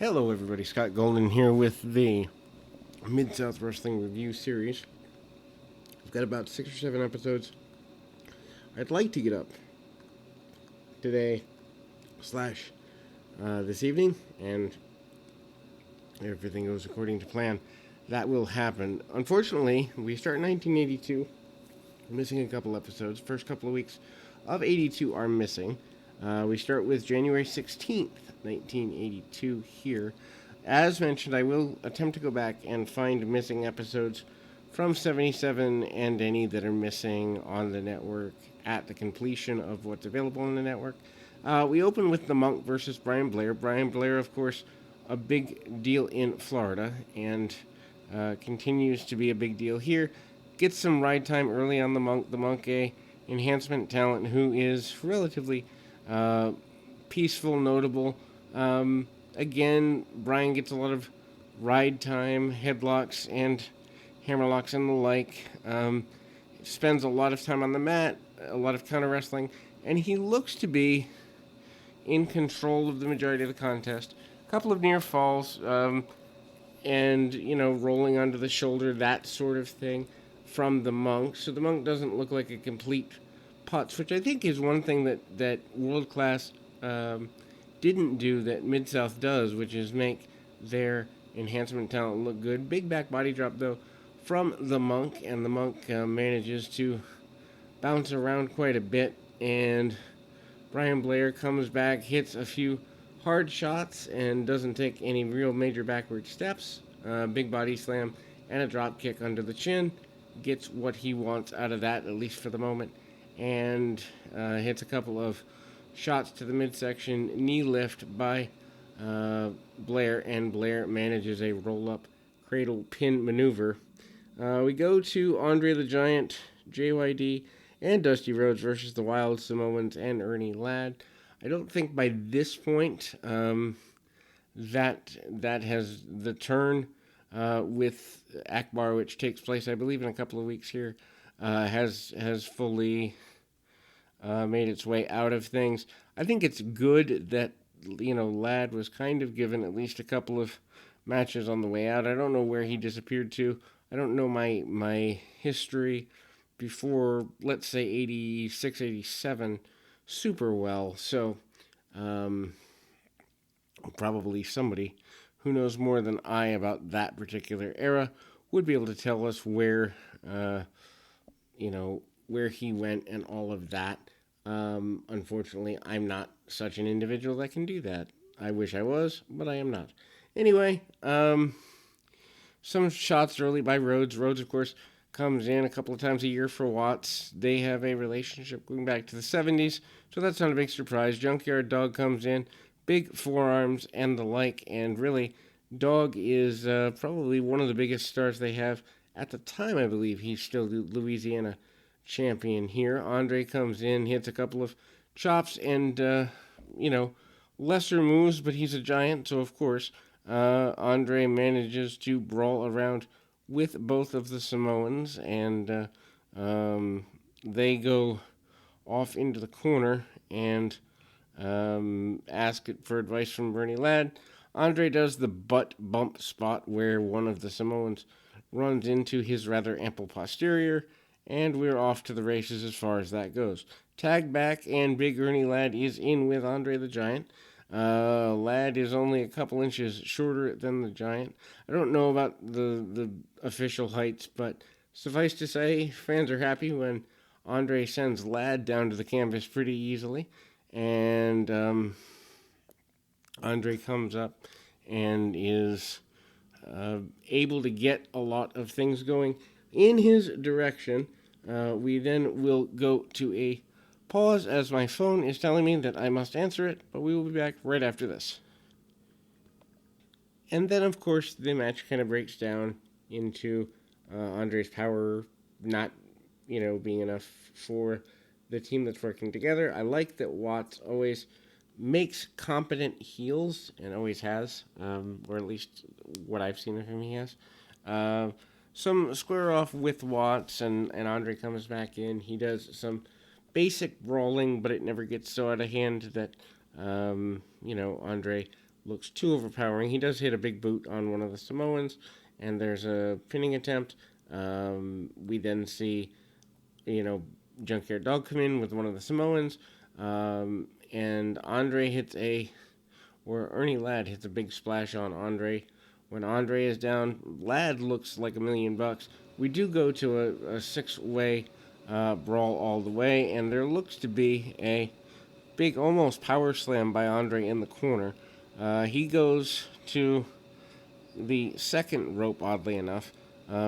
Hello, everybody. Scott Golden here with the Mid South Wrestling Review Series. I've got about 6 or 7 episodes I'd like to get up today slash this evening, and everything goes according to plan. That will happen. Unfortunately, we start in 1982. We're missing a couple episodes. First couple of weeks of 82 are missing. We start with January 16th, 1982 here. As mentioned, I will attempt to go back and find missing episodes from 77 and any that are missing on the network at the completion of what's available on the network. We open with The Monk versus Brian Blair. Brian Blair, of course, a big deal in Florida, and continues to be a big deal here. Gets some ride time early on The Monk. The Monk, a enhancement talent who is relatively peaceful, notable. Again, Brian gets a lot of ride time, headlocks, and hammerlocks and the like. Spends a lot of time on the mat, a lot of counter wrestling, and he looks to be in control of the majority of the contest. A couple of near falls, and rolling onto the shoulder, that sort of thing, from the Monk. So the Monk doesn't look like a complete putz, which I think is one thing that World Class didn't do that Mid South does, which is make their enhancement talent look good. Big back body drop though from the Monk, and the Monk manages to bounce around quite a bit, and Brian Blair comes back, hits a few hard shots, and doesn't take any real major backward steps. Big body slam and a drop kick under the chin. Gets what he wants out of that, at least for the moment, and hits a couple of shots to the midsection. Knee lift by Blair, and Blair manages a roll-up cradle pin maneuver. We go to Andre the Giant, JYD, and Dusty Rhodes versus the Wild Samoans and Ernie Ladd. I don't think by this point that has the turn with Akbar, which takes place, I believe, in a couple of weeks here, has fully made its way out of things. I think it's good that Ladd was kind of given at least a couple of matches on the way out. I don't know where he disappeared to. I don't know my history before, let's say, 86, 87 super well. So probably somebody who knows more than I about that particular era would be able to tell us where where he went and all of that. Unfortunately, I'm not such an individual that can do that. I wish I was, but I am not. Anyway, some shots early by Rhodes. Rhodes, of course, comes in a couple of times a year for Watts. They have a relationship going back to the 70s, so that's not a big surprise. Junkyard Dog comes in, big forearms and the like, and really, Dog is probably one of the biggest stars they have. At the time, I believe he's still the Louisiana champion here. Andre comes in, hits a couple of chops and, lesser moves, but he's a giant, so of course, Andre manages to brawl around with both of the Samoans, and they go off into the corner and ask for advice from Bernie Ladd. Andre does the butt bump spot where one of the Samoans runs into his rather ample posterior, and we're off to the races as far as that goes. Tag back, and Big Ernie Ladd is in with Andre the Giant. Ladd is only a couple inches shorter than the Giant. I don't know about the official heights, but suffice to say, fans are happy when Andre sends Ladd down to the canvas pretty easily, and Andre comes up and is able to get a lot of things going in his direction. We then will go to a pause as my phone is telling me that I must answer it, but we will be back right after this. And then, of course, the match kind of breaks down into Andre's power not, being enough for the team that's working together. I like that Watts always makes competent heels, and always has, or at least what I've seen of him, he has. Some square off with Watts, and Andre comes back in. He does some basic brawling, but it never gets so out of hand that, Andre looks too overpowering. He does hit a big boot on one of the Samoans, and there's a pinning attempt. We then see, Junkyard Dog come in with one of the Samoans, and Andre hits or Ernie Ladd hits a big splash on Andre. When Andre is down, Ladd looks like $1,000,000. We do go to a six-way brawl all the way, and there looks to be a big almost power slam by Andre in the corner. He goes to the second rope, oddly enough.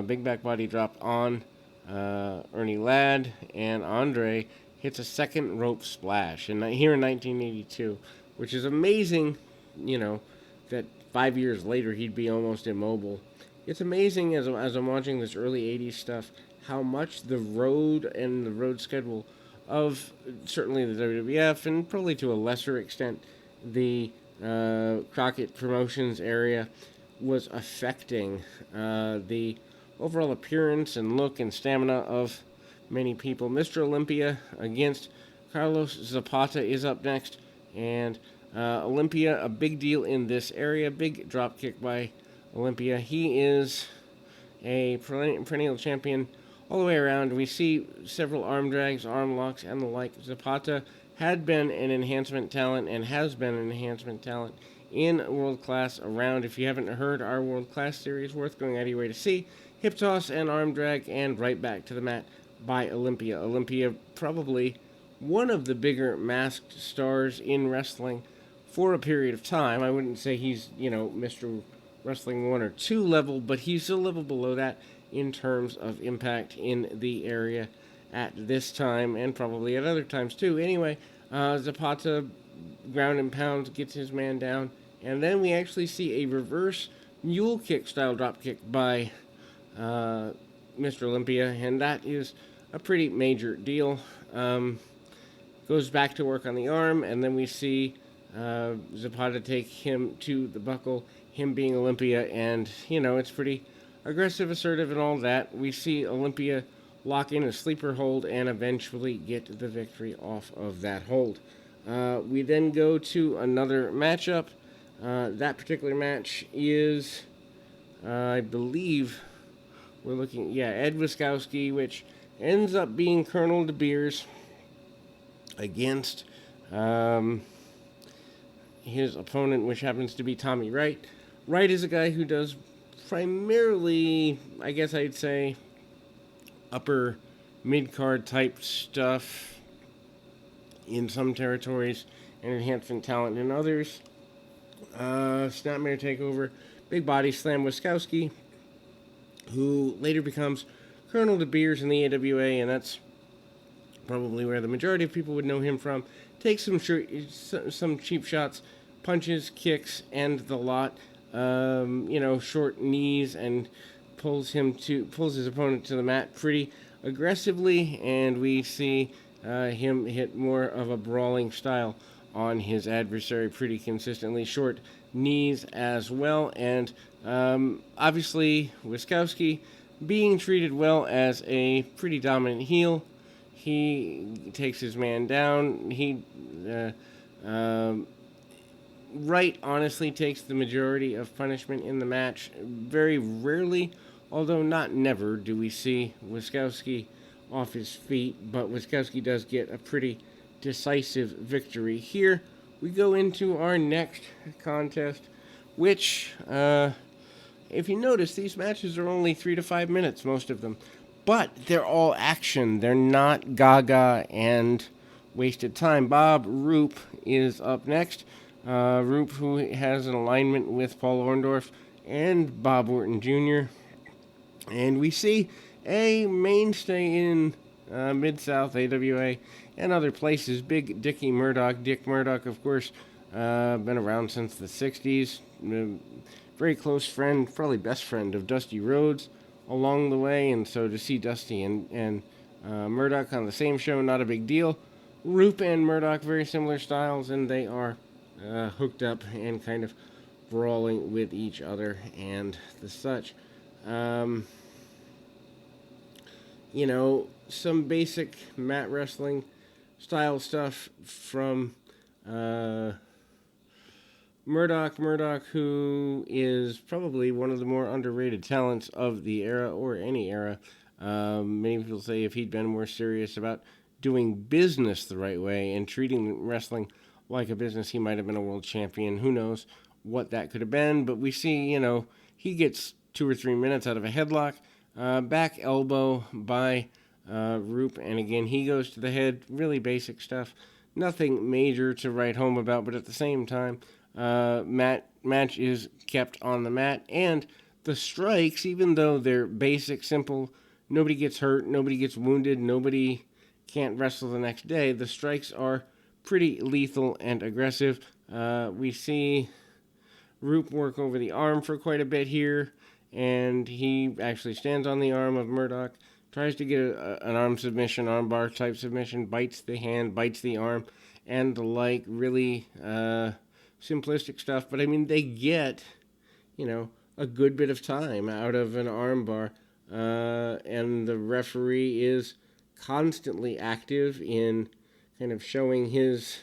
Big back body drop on Ernie Ladd, and Andre hits a second rope splash here in 1982, which is amazing, that 5 years later he'd be almost immobile. It's amazing as I'm watching this early 80s stuff how much the road and the road schedule of certainly the WWF and probably to a lesser extent the Crockett Promotions area was affecting the overall appearance and look and stamina of many people. Mr. Olympia against Carlos Zapata is up next, and Olympia, a big deal in this area. Big drop kick by Olympia. He is a perennial champion all the way around. We see several arm drags, arm locks, and the like. Zapata had been an enhancement talent and has been an enhancement talent in World Class around. If you haven't heard our World Class series, worth going out of your way to see. Hip toss and arm drag, and right back to the mat by Olympia. Olympia, probably one of the bigger masked stars in wrestling for a period of time. I wouldn't say he's, Mr. Wrestling 1 or 2 level, but he's a level below that in terms of impact in the area at this time, and probably at other times too. Anyway, Zapata ground and pound, gets his man down, and then we actually see a reverse mule kick style drop kick by Mr. Olympia, and that is a pretty major deal. Goes back to work on the arm, and then we see Zapata take him to the buckle, him being Olympia, and, it's pretty aggressive, assertive, and all that. We see Olympia lock in a sleeper hold and eventually get the victory off of that hold. We then go to another matchup. That particular match is, I believe, we're looking, Ed Wiskowski, which ends up being Colonel De Beers against his opponent, which happens to be Tommy Wright. Wright is a guy who does primarily, I guess I'd say, upper mid-card type stuff in some territories and enhancement talent in others. Snapmare Takeover, big body slam Wiskowski, who later becomes Colonel De Beers in the AWA, and that's probably where the majority of people would know him from. Takes some cheap shots, punches, kicks, and the lot. Short knees, and pulls his opponent to the mat pretty aggressively, and we see him hit more of a brawling style on his adversary pretty consistently. Short knees as well, and obviously Wiskowski being treated well as a pretty dominant heel. He takes his man down. Wright honestly takes the majority of punishment in the match. Very rarely, although not never, do we see Wiskowski off his feet, but Wiskowski does get a pretty decisive victory. Here we go into our next contest, which, if you notice, these matches are only 3 to 5 minutes, most of them, but they're all action. They're not gaga and wasted time. Bob Roop is up next. Roop, who has an alignment with Paul Orndorff and Bob Orton Jr. And we see a mainstay in Mid-South, AWA, and other places, Big Dickie Murdoch. Dick Murdoch, of course, been around since the 60s. Very close friend, probably best friend of Dusty Rhodes along the way, and so to see Dusty and Murdoch on the same show, not a big deal. Roop and Murdoch, very similar styles, and they are hooked up and kind of brawling with each other and the such. Some basic mat wrestling style stuff from Murdoch, who is probably one of the more underrated talents of the era or any era. Many people say if he'd been more serious about doing business the right way and treating wrestling like a business, he might have been a world champion. Who knows what that could have been? But we see, he gets 2 or 3 minutes out of a headlock, back elbow by Roop, and again, he goes to the head. Really basic stuff. Nothing major to write home about, but at the same time, match is kept on the mat, and the strikes, even though they're basic, simple, nobody gets hurt, nobody gets wounded, nobody can't wrestle the next day. The strikes are pretty lethal and aggressive. We see Roop work over the arm for quite a bit here, and he actually stands on the arm of Murdoch, tries to get an arm submission, armbar type submission, bites the hand, bites the arm, and the like. Really simplistic stuff, but I mean, they get, a good bit of time out of an armbar, and the referee is constantly active in kind of showing his,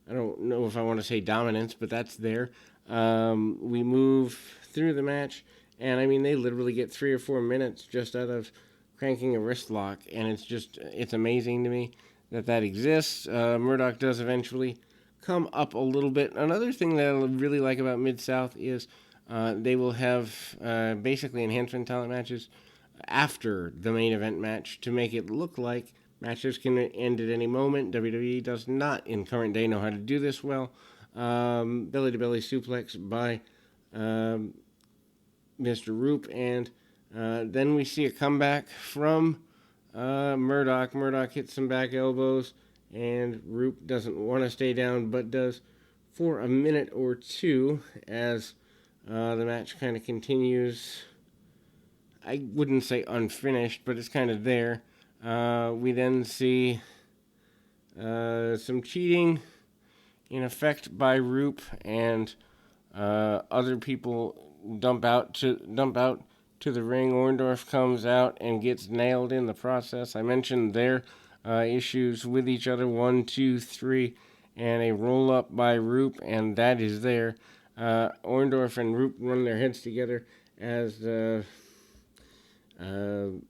I don't know if I want to say dominance, but that's there. We move through the match, and I mean, they literally get 3 or 4 minutes just out of cranking a wrist lock, and it's amazing to me that exists. Murdoch does eventually come up a little bit. Another thing that I really like about Mid-South is they will have basically enhancement talent matches after the main event match to make it look like matches can end at any moment. WWE does not, in current day, know how to do this well. Belly-to-belly suplex by Mr. Roop, and then we see a comeback from Murdoch. Murdoch hits some back elbows, and Roop doesn't want to stay down, but does for a minute or two as the match kind of continues. I wouldn't say unfinished, but it's kind of there. We then see some cheating in effect by Roop, and other people dump out to the ring. Orndorff comes out and gets nailed in the process. I mentioned their issues with each other, 1, 2, 3, and a roll up by Roop, and that is there. Orndorff and Roop run their heads together as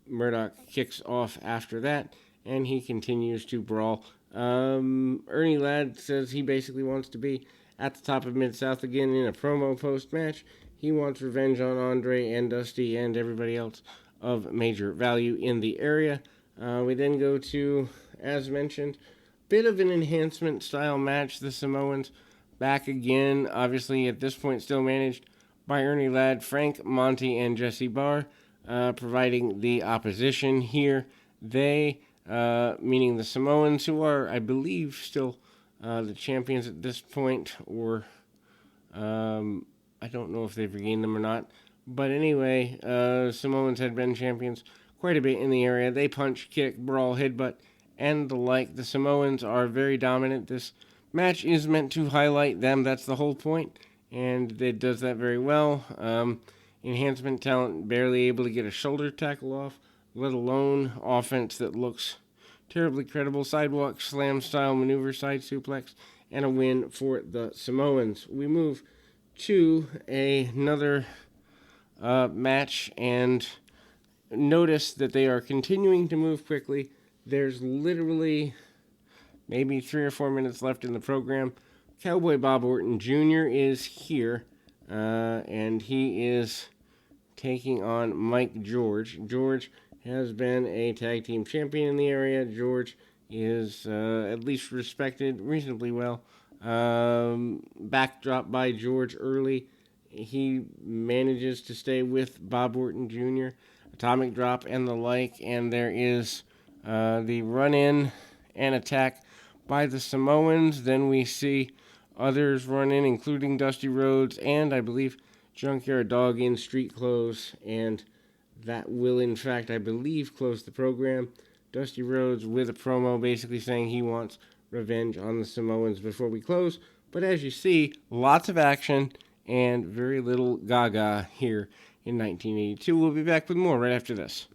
Murdoch kicks off after that, and he continues to brawl. Ernie Ladd says he basically wants to be at the top of Mid-South again in a promo post-match. He wants revenge on Andre and Dusty and everybody else of major value in the area. We then go to, as mentioned, bit of an enhancement style match. The Samoans back again, obviously at this point still managed by Ernie Ladd, Frank, Monty, and Jesse Barr, providing the opposition here. They, meaning the Samoans, who are, I believe, still the champions at this point, or I don't know if they've regained them or not. But anyway, Samoans had been champions quite a bit in the area. They punch, kick, brawl, headbutt, and the like. The Samoans are very dominant. This match is meant to highlight them. That's the whole point, and it does that very well. Enhancement talent barely able to get a shoulder tackle off, let alone offense that looks terribly credible. Sidewalk slam style maneuver, side suplex, and a win for the Samoans. We move to another match, and notice that they are continuing to move quickly. There's literally maybe 3 or 4 minutes left in the program. Cowboy Bob Orton Jr. is here, and he is taking on Mike George. George has been a tag team champion in the area. George is at least respected reasonably well. Backdrop by George early. He manages to stay with Bob Orton Jr., atomic drop and the like, and there is the run-in and attack by the Samoans. Then we see others run in, including Dusty Rhodes and, I believe, Junkyard Dog in street clothes, and that will, in fact, I believe, close the program. Dusty Rhodes with a promo basically saying he wants revenge on the Samoans before we close. But as you see, lots of action and very little gaga here in 1982. We'll be back with more right after this.